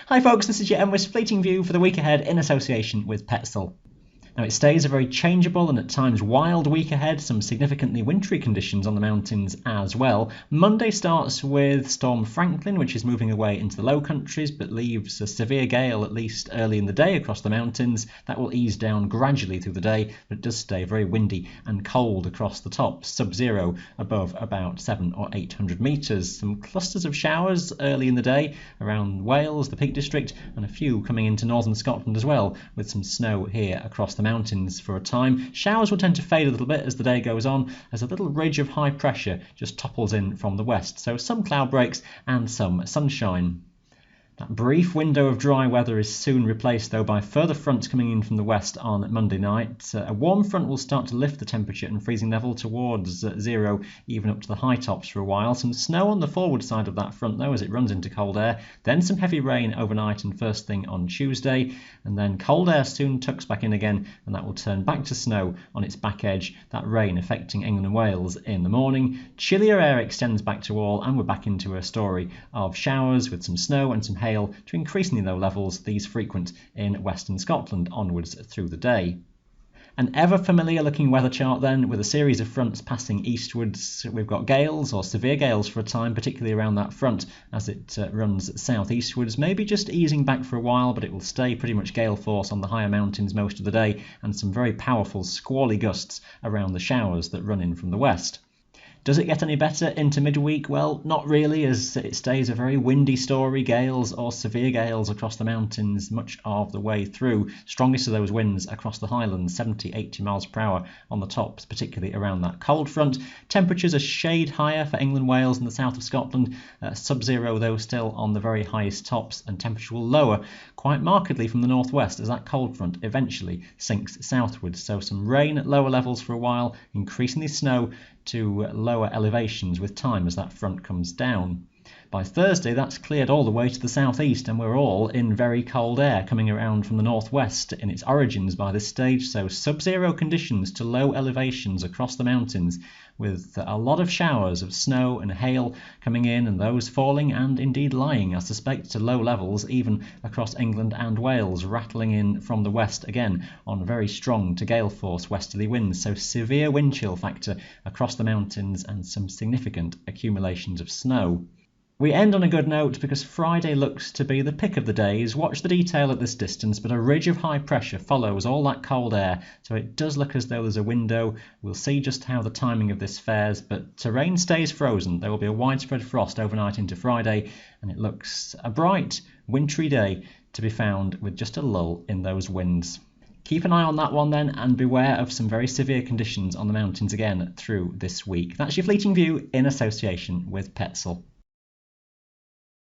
Hi folks, this is your MWIS Fleeting View for the week ahead in association with Petzl. Now it stays a very changeable and at times wild week ahead, some significantly wintry conditions on the mountains as well. Monday starts with Storm Franklin, which is moving away into the Low Countries but leaves a severe gale at least early in the day across the mountains. That will ease down gradually through the day, but it does stay very windy and cold across the top, sub-zero above about 700 or 800 metres. Some clusters of showers early in the day around Wales, the Peak District, and a few coming into northern Scotland as well, with some snow here across the mountains for a time. Showers will tend to fade a little bit as the day goes on, as a little ridge of high pressure just topples in from the west, so some cloud breaks and some sunshine. That brief window of dry weather is soon replaced though by further fronts coming in from the west on Monday night. A warm front will start to lift the temperature and freezing level towards zero, even up to the high tops for a while. Some snow on the forward side of that front though as it runs into cold air, then some heavy rain overnight and first thing on Tuesday, and then cold air soon tucks back in again and that will turn back to snow on its back edge, that rain affecting England and Wales in the morning. Chillier air extends back to all and we're back into a story of showers with some snow and some hail to increasingly low levels, these frequent in western Scotland onwards through the day. An ever familiar looking weather chart then, with a series of fronts passing eastwards. We've got gales or severe gales for a time, particularly around that front as it runs southeastwards, maybe just easing back for a while, but it will stay pretty much gale force on the higher mountains most of the day, and some very powerful squally gusts around the showers that run in from the west. Does it get any better into midweek? Well, not really, as it stays a very windy story, gales or severe gales across the mountains much of the way through. Strongest of those winds across the highlands, 70, 80 miles per hour on the tops, particularly around that cold front. Temperatures a shade higher for England, Wales and the south of Scotland, sub-zero though still on the very highest tops, and temperature will lower quite markedly from the northwest as that cold front eventually sinks southwards. So some rain at lower levels for a while, increasingly snow to lower elevations with time as that front comes down. By Thursday that's cleared all the way to the southeast and we're all in very cold air coming around from the northwest in its origins by this stage, so sub-zero conditions to low elevations across the mountains, with a lot of showers of snow and hail coming in and those falling and indeed lying, I suspect, to low levels even across England and Wales, rattling in from the west again on very strong to gale force westerly winds, so severe wind chill factor across the mountains and some significant accumulations of snow. We end on a good note because Friday looks to be the pick of the days. Watch the detail at this distance, but a ridge of high pressure follows all that cold air, so it does look as though there's a window. We'll see just how the timing of this fares, but terrain stays frozen. There will be a widespread frost overnight into Friday, and it looks a bright, wintry day to be found with just a lull in those winds. Keep an eye on that one then, and beware of some very severe conditions on the mountains again through this week. That's your Fleeting View in association with Petzl.